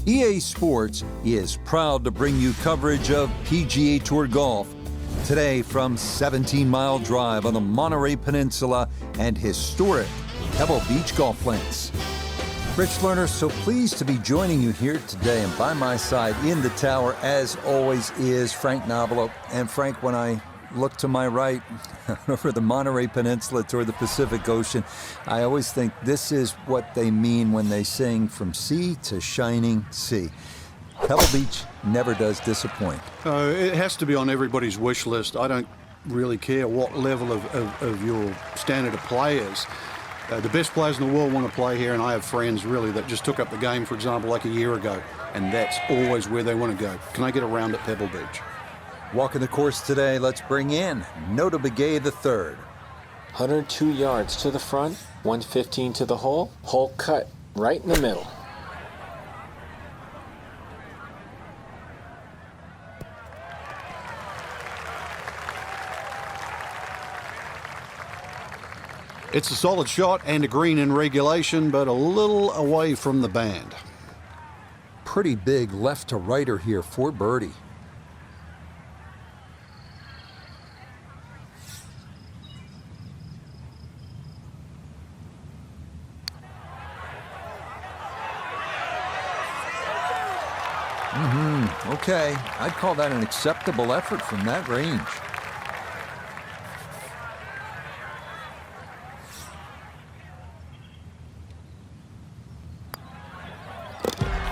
EA Sports is proud to bring you coverage of PGA Tour golf. Today from 17 Mile Drive on the Monterey Peninsula and historic Pebble Beach golf links. Rich Lerner, so pleased to be joining you here today, and by my side in the tower, as always, is Frank Novelo. And Frank, when I look to my right over the Monterey Peninsula toward the Pacific Ocean, I always think this is what they mean when they sing from sea to shining sea. Pebble Beach never does disappoint. It has to be on everybody's wish list. I don't really care what level of your standard of play is. The best players in the world want to play here, and I have friends really that just took up the game, for example, like a year ago, and that's always where they want to go. Can I get a round at Pebble Beach? Walking the course today, let's bring in Nota Begay III. 102 yards to the front, 115 to the hole. Hole cut right in the middle. It's a solid shot and a green in regulation, but a little away from the band. Pretty big left to righter here for birdie. Okay, I'd call that an acceptable effort from that range.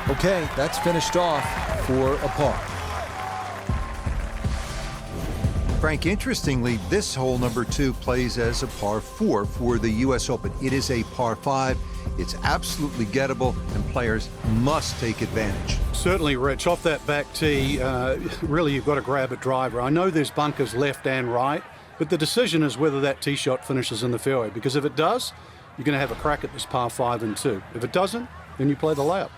Okay, that's finished off for a par. Frank, interestingly, this hole number 2 plays as a par 4 for the U.S. Open. It is a par 5. It's absolutely gettable, and players must take advantage. Certainly, Rich. Off that back tee, really you've got to grab a driver. I know there's bunkers left and right, but the decision is whether that tee shot finishes in the fairway, because if it does, you're going to have a crack at this par 5 and 2. If it doesn't, then you play the layup.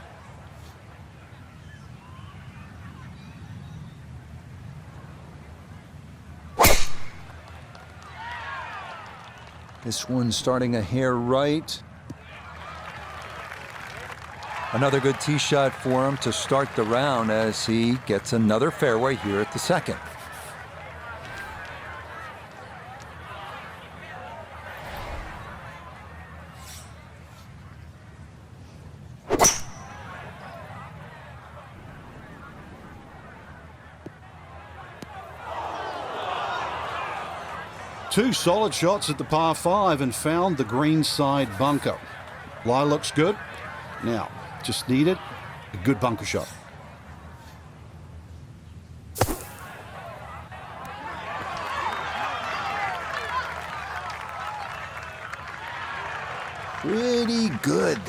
This one starting a hair right. Another good tee shot for him to start the round as he gets another fairway here at the second. Two solid shots at the par 5 and found the green side bunker. Lie looks good. Now, just needed a good bunker shot. Pretty good.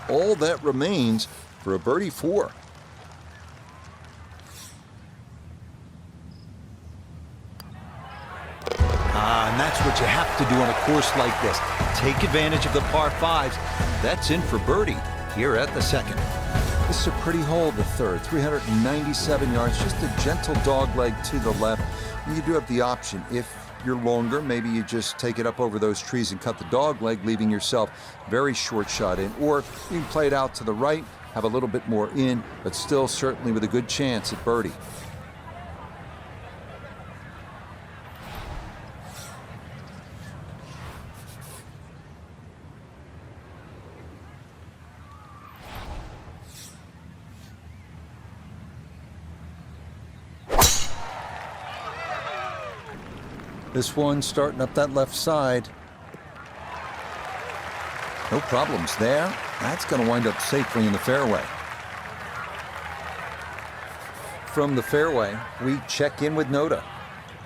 All that remains for a birdie 4. And that's what you have to do on a course like this. Take advantage of the par 5s. That's in for birdie here at the second. This is a pretty hole, the third. 397 yards, just a gentle dog leg to the left. And you do have the option. If you're longer, maybe you just take it up over those trees and cut the dog leg, leaving yourself very short shot in. Or you can play it out to the right, have a little bit more in, but still certainly with a good chance at birdie. This one starting up that left side. No problems there. That's going to wind up safely in the fairway. From the fairway, we check in with Nota.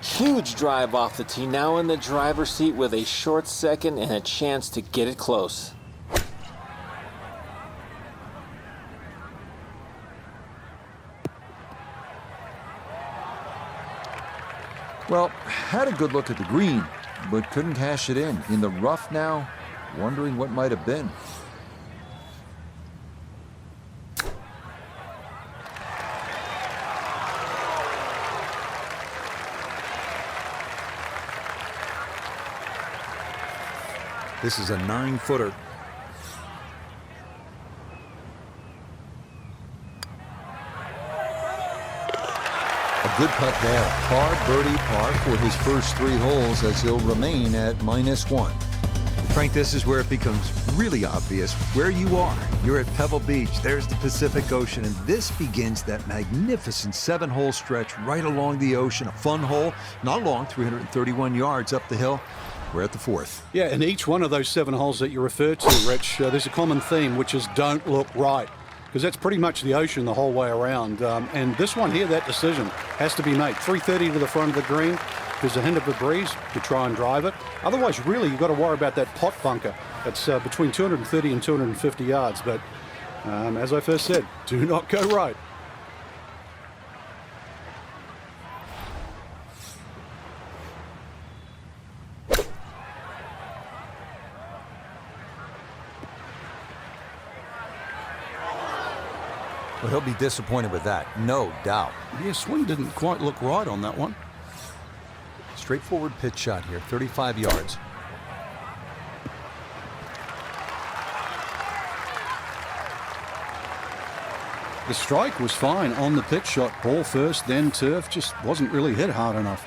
Huge drive off the tee, now in the driver's seat with a short second and a chance to get it close. Well, had a good look at the green, but couldn't cash it in. In the rough now, wondering what might have been. This is a 9-footer. Good putt there. Par, birdie, par for his first 3 holes as he'll remain at -1. Frank, this is where it becomes really obvious where you are. You're at Pebble Beach. There's the Pacific Ocean, and this begins that magnificent 7-hole stretch right along the ocean. A fun hole, not long, 331 yards up the hill. We're at the 4th. Yeah, and each one of those 7 holes that you referred to, Rich, there's a common theme, which is don't look right, because that's pretty much the ocean the whole way around. And this one here, that decision has to be made. 330 to the front of the green. There's a hint of a breeze to try and drive it. Otherwise, really, you've got to worry about that pot bunker. It's between 230 and 250 yards. But as I first said, do not go right. Well, he'll be disappointed with that, no doubt. Yeah, swing didn't quite look right on that one. Straightforward pitch shot here, 35 yards. The strike was fine on the pitch shot. Ball first, then turf. Just wasn't really hit hard enough.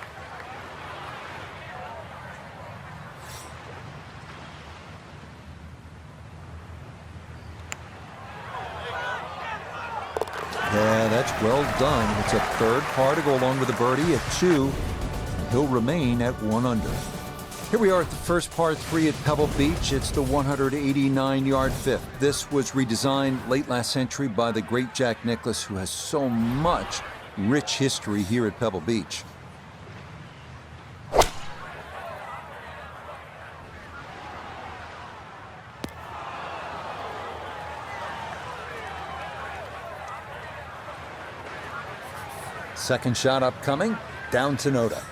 Yeah, that's well done. It's a 3rd par to go along with the birdie at 2. He'll remain at 1 under. Here we are at the first par 3 at Pebble Beach. It's the 189-yard 5th. This was redesigned late last century by the great Jack Nicklaus, who has so much rich history here at Pebble Beach. Second shot upcoming, down to Noda.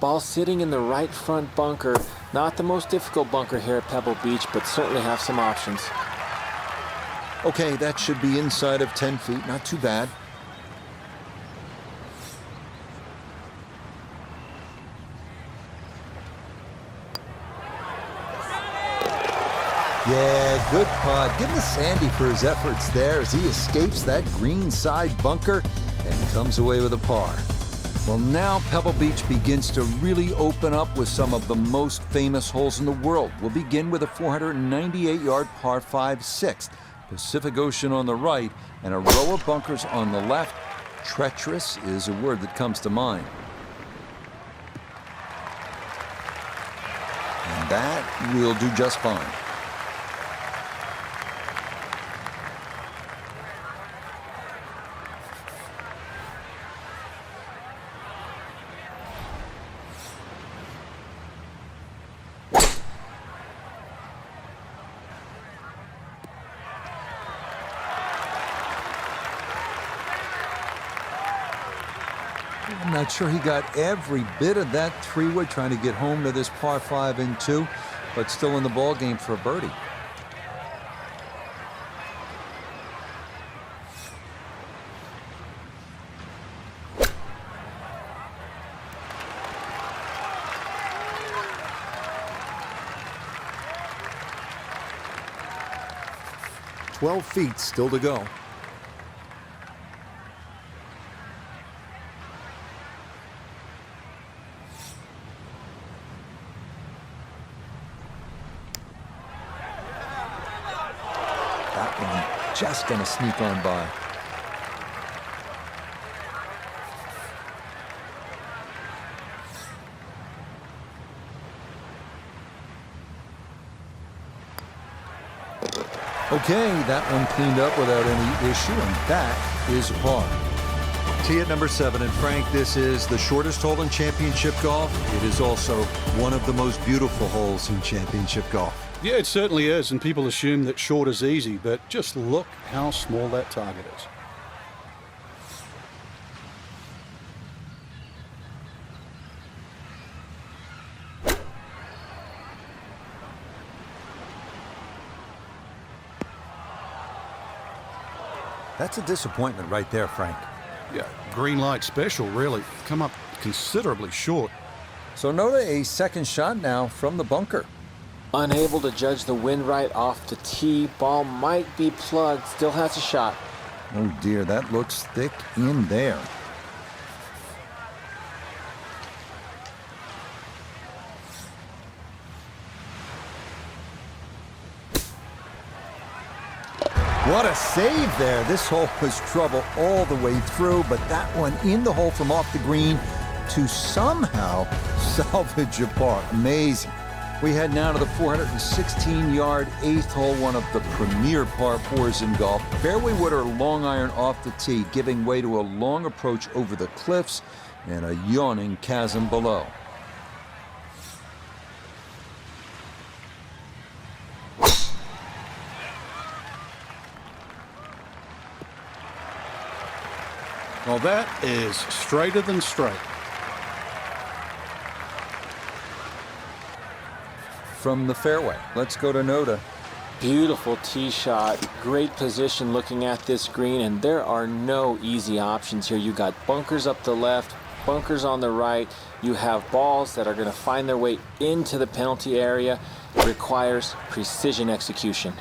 Ball sitting in the right front bunker. Not the most difficult bunker here at Pebble Beach, but certainly have some options. Okay, that should be inside of 10 feet. Not too bad. Yeah, good putt. Give him a Sandy for his efforts there as he escapes that green side bunker and comes away with a par. Well, now Pebble Beach begins to really open up with some of the most famous holes in the world. We'll begin with a 498-yard par 5 6th. Pacific Ocean on the right and a row of bunkers on the left. Treacherous is a word that comes to mind. And that will do just fine. I'm not sure he got every bit of that 3-wood trying to get home to this par 5 and 2, but still in the ball game for a birdie. "12 feet still to go." Just gonna sneak on by. Okay, that one cleaned up without any issue, and that is a par. Tee at number 7, and Frank, this is the shortest hole in championship golf. It is also one of the most beautiful holes in championship golf. Yeah, it certainly is, and people assume that short is easy, but just look how small that target is. That's a disappointment right there, Frank. Yeah, green light special, really. Come up considerably short. So Noda, a second shot now from the bunker. Unable to judge the wind right off the tee. Ball might be plugged. Still has a shot. Oh dear, that looks thick in there. What a save there. This hole was trouble all the way through, but that one in the hole from off the green to somehow salvage a par. Amazing. We head now to the 416-yard 8th hole, one of the premier par 4s in golf. Fairway wood or long iron off the tee, giving way to a long approach over the cliffs and a yawning chasm below. Well, that is straighter than straight. From the fairway, let's go to Noda. Beautiful tee shot, great position looking at this green, and there are no easy options here. You got bunkers up the left, bunkers on the right. You have balls that are going to find their way into the penalty area. It requires precision execution.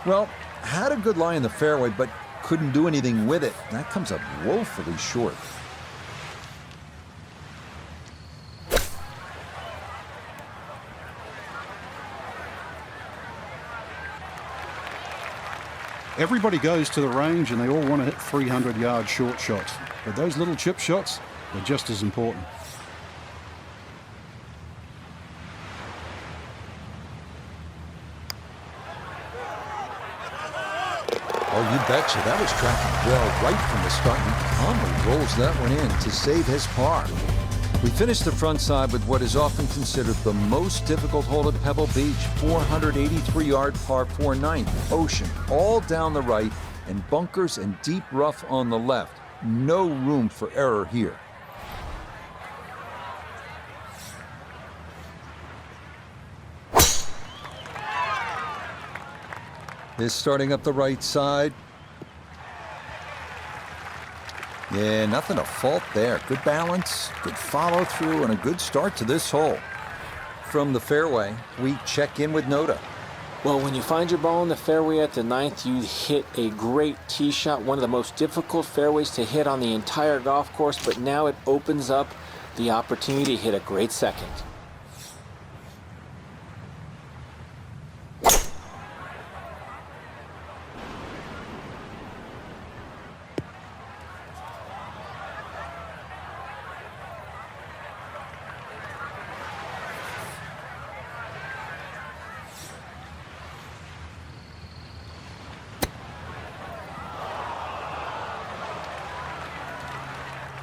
Well, had a good lie in the fairway, but couldn't do anything with it. That comes up woefully short. Everybody goes to the range and they all want to hit 300-yard short shots. But those little chip shots are just as important. Oh, you betcha. That was tracking well right from the start. He calmly rolls that one in to save his par. We finished the front side with what is often considered the most difficult hole at Pebble Beach. 483-yard par 4 9th. Ocean all down the right and bunkers and deep rough on the left. No room for error here. Is starting up the right side. Yeah, nothing to fault there. Good balance, good follow through, and a good start to this hole. From the fairway, we check in with Noda. Well, when you find your ball in the fairway at the 9th, you hit a great tee shot, one of the most difficult fairways to hit on the entire golf course, but now it opens up the opportunity to hit a great second.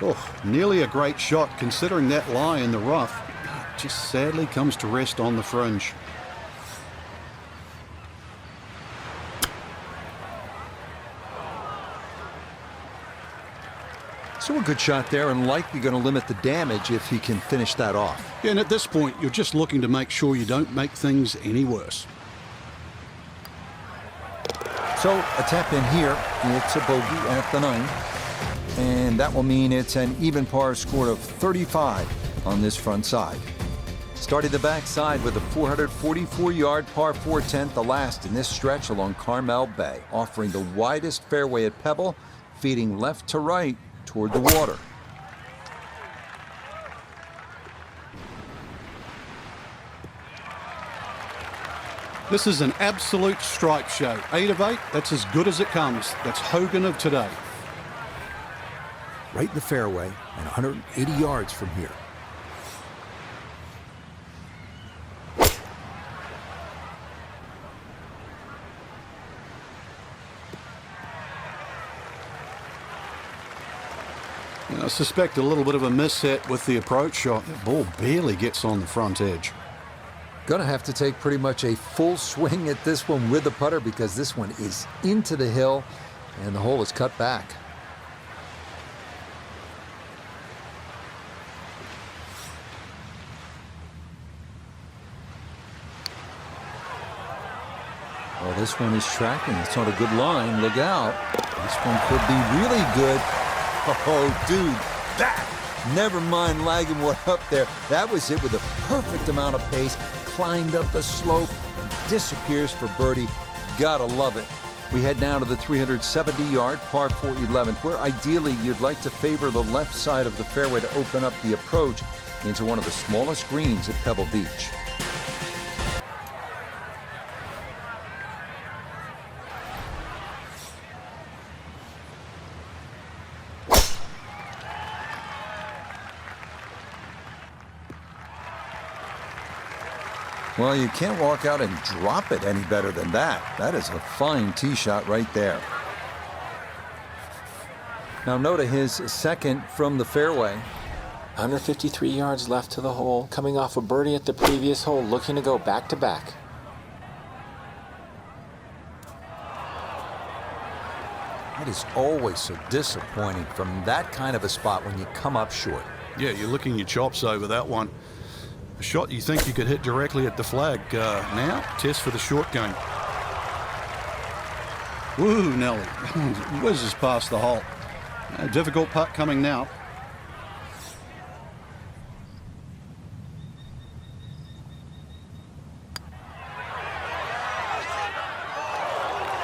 Oh, nearly a great shot considering that lie in the rough. Just sadly comes to rest on the fringe. So a good shot there and likely going to limit the damage if he can finish that off. Yeah, and at this point, you're just looking to make sure you don't make things any worse. So a tap in here, it's a bogey at the 9th. And that will mean it's an even par score of 35 on this front side. Starting the backside with a 444-yard par 4 10th, the last in this stretch along Carmel Bay, offering the widest fairway at Pebble, feeding left to right toward the water. This is an absolute stripe show. 8 of 8, that's as good as it comes. That's Hogan of today. Right in the fairway and 180 yards from here. I suspect a little bit of a misset with the approach shot. The ball barely gets on the front edge. Gonna have to take pretty much a full swing at this one with the putter because this one is into the hill and the hole is cut back. Well, this one is tracking. It's on a good line. Look out. This one could be really good. Oh, dude, that. Never mind lagging one up there. That was it with a perfect amount of pace. Climbed up the slope. Disappears for birdie. Gotta love it. We head now to the 370-yard par 4 11th, where ideally you'd like to favor the left side of the fairway to open up the approach into one of the smallest greens at Pebble Beach. Well, you can't walk out and drop it any better than that. That is a fine tee shot right there. Now note his second from the fairway. 153 yards left to the hole, coming off a birdie at the previous hole, looking to go back-to-back. That is always so disappointing from that kind of a spot when you come up short. Yeah, you're licking your chops over that one. A shot you think you could hit directly at the flag. Now, test for the short game. Woo, Nelly. Whizzes past the hole. A difficult putt coming now.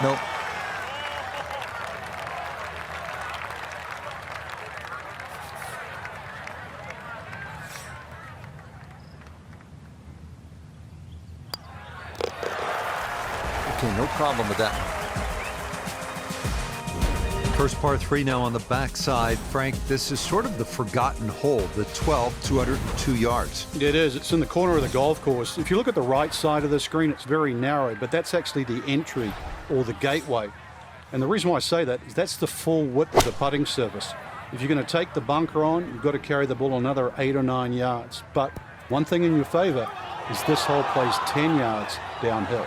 Nope. Okay, no problem with that. First par 3 now on the backside. Frank, this is sort of the forgotten hole, the 12, 202 yards. It is. It's in the corner of the golf course. If you look at the right side of the screen, it's very narrow, but that's actually the entry or the gateway. And the reason why I say that is that's the full width of the putting surface. If you're going to take the bunker on, you've got to carry the ball another 8 or 9 yards. But one thing in your favor is this hole plays 10 yards downhill.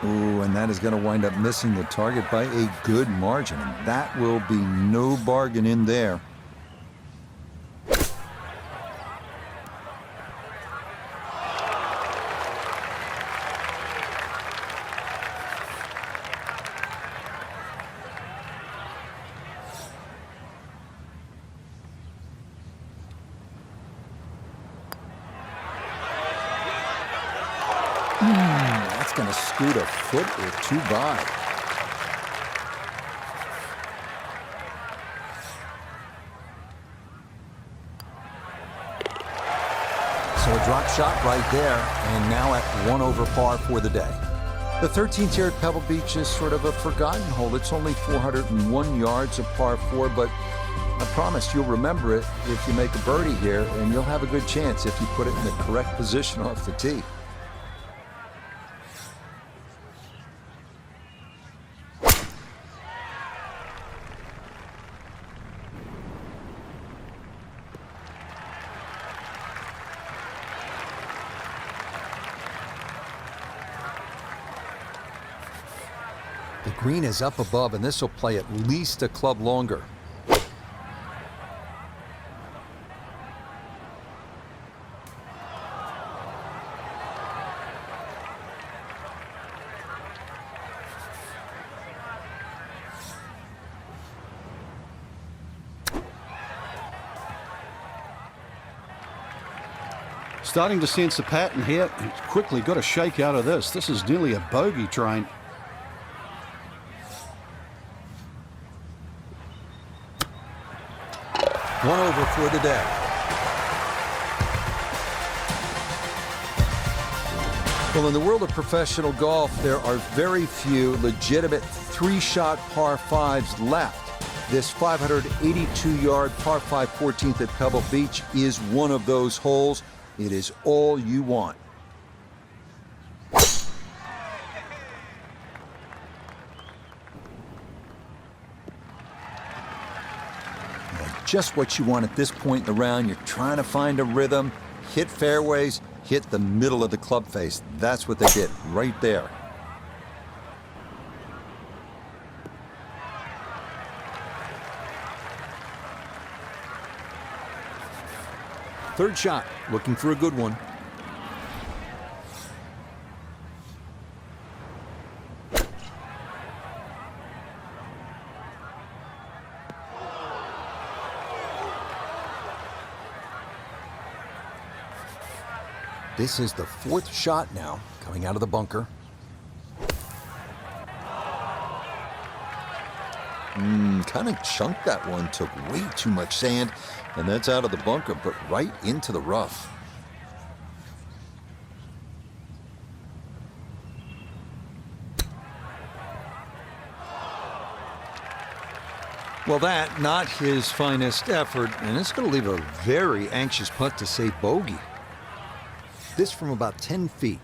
Ooh, and that is going to wind up missing the target by a good margin, and that will be no bargain in there. That's going to scoot a foot or two by. So a drop shot right there, and now at 1 over par for the day. The 13th here at Pebble Beach is sort of a forgotten hole. It's only 401 yards of par 4, but I promise you'll remember it if you make a birdie here, and you'll have a good chance if you put it in the correct position off the tee. The green is up above, and this will play at least a club longer. Starting to sense a pattern here. He's quickly got to shake out of this. This is nearly a bogey train. One over for the day. Well, in the world of professional golf, there are very few legitimate three-shot par 5s left. This 582-yard par 5 14th at Pebble Beach is one of those holes. It is all you want. Just what you want at this point in the round. You're trying to find a rhythm, hit fairways, hit the middle of the club face. That's what they did right there. Third shot, looking for a good one. This is the fourth shot now, coming out of the bunker. Kind of chunked that one, took way too much sand, and that's out of the bunker, but right into the rough. Well, that, not his finest effort, and it's going to leave a very anxious putt to say bogey. This from about 10 feet.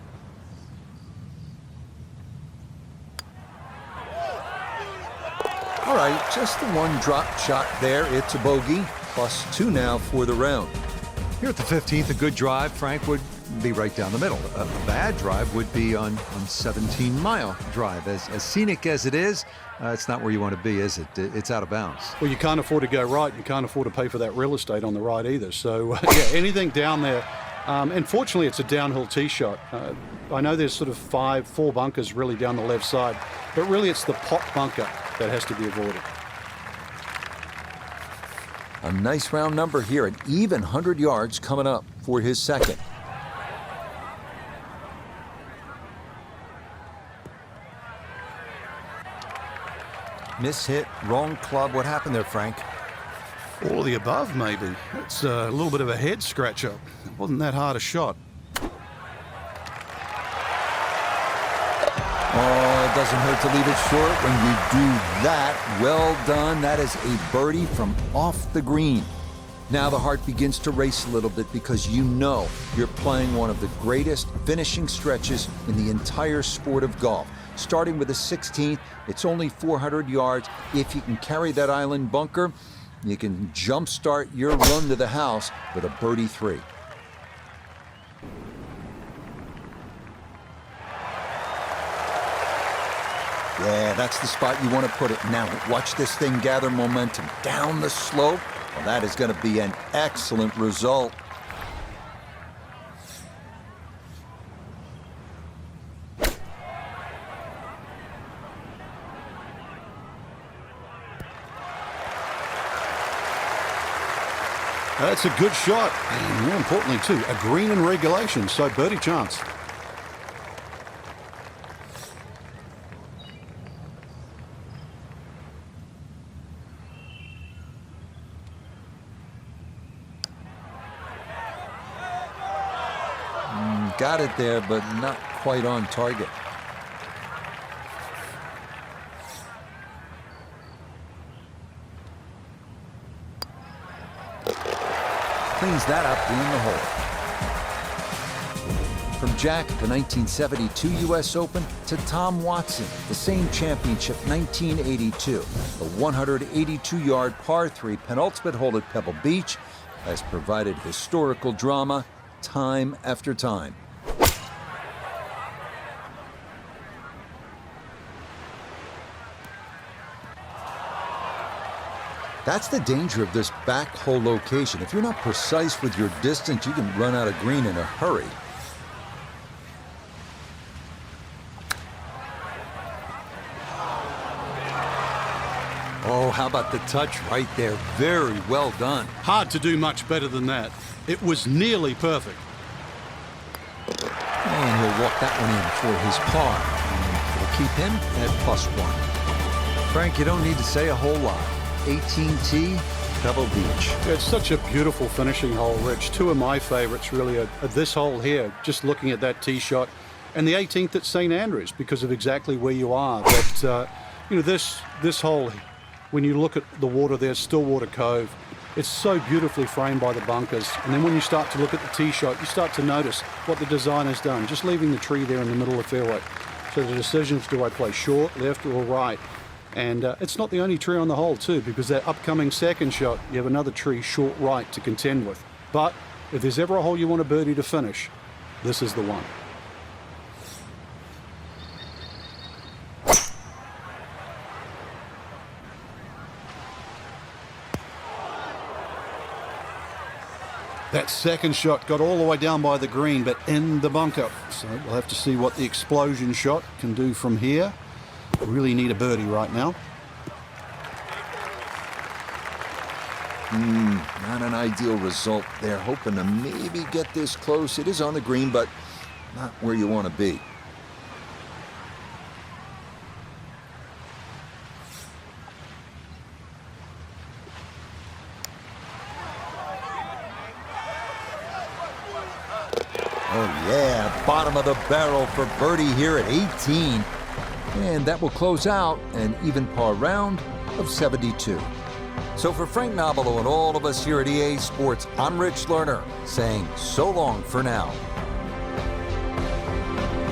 All right, just the one drop shot there. It's a bogey, +2 now for the round. Here at the 15th, a good drive, Frank, would be right down the middle. A bad drive would be on 17-mile drive. As scenic as it is, it's not where you want to be, is it? It's out of bounds. Well, you can't afford to go right. You can't afford to pay for that real estate on the right either. So, yeah, anything down there. And fortunately, it's a downhill tee shot. I know there's sort of 4 bunkers really down the left side, but really it's the pot bunker that has to be avoided. A nice round number here, an even 100 yards coming up for his second. Mishit, wrong club. What happened there, Frank? All of the above, maybe. It's a little bit of a head scratcher. It wasn't that hard a shot. Oh, it doesn't hurt to leave it short when you do that. Well done. That is a birdie from off the green. Now the heart begins to race a little bit because you know you're playing one of the greatest finishing stretches in the entire sport of golf. Starting with the 16th, it's only 400 yards. If you can carry that island bunker, you can jumpstart your run to the house with a birdie 3. Yeah, that's the spot you want to put it. Now, watch this thing gather momentum down the slope. Well, that is going to be an excellent result. That's a good shot. And more importantly, too, a green in regulation, so birdie chance. Got it there, but not quite on target. Cleans that up in the hole. From Jack at the 1972 U.S. Open to Tom Watson, the same championship, 1982. The 182-yard par 3 penultimate hole at Pebble Beach has provided historical drama time after time. That's the danger of this back hole location. If you're not precise with your distance, you can run out of green in a hurry. Oh, how about the touch right there? Very well done. Hard to do much better than that. It was nearly perfect. And he'll walk that one in for his par. And it'll keep him at +1. Frank, you don't need to say a whole lot. 18T, Pebble Beach. It's such a beautiful finishing hole, Rich. 2 of my favorites really are this hole here, just looking at that tee shot, and the 18th at St. Andrews because of exactly where you are. But, you know, this hole, when you look at the water there, Stillwater Cove, it's so beautifully framed by the bunkers. And then when you start to look at the tee shot, you start to notice what the designer's done, just leaving the tree there in the middle of the fairway. So the decisions, do I play short, left, or right? And it's not the only tree on the hole, too, because that upcoming second shot, you have another tree short right to contend with. But if there's ever a hole you want a birdie to finish, this is the one. That second shot got all the way down by the green, but in the bunker. So we'll have to see what the explosion shot can do from here. Really need a birdie right now. Not an ideal result there. Hoping to maybe get this close. It is on the green, but not where you want to be. Oh yeah, bottom of the barrel for birdie here at 18. And that will close out an even par round of 72. So for Frank Nobilo and all of us here at EA Sports, I'm Rich Lerner saying so long for now.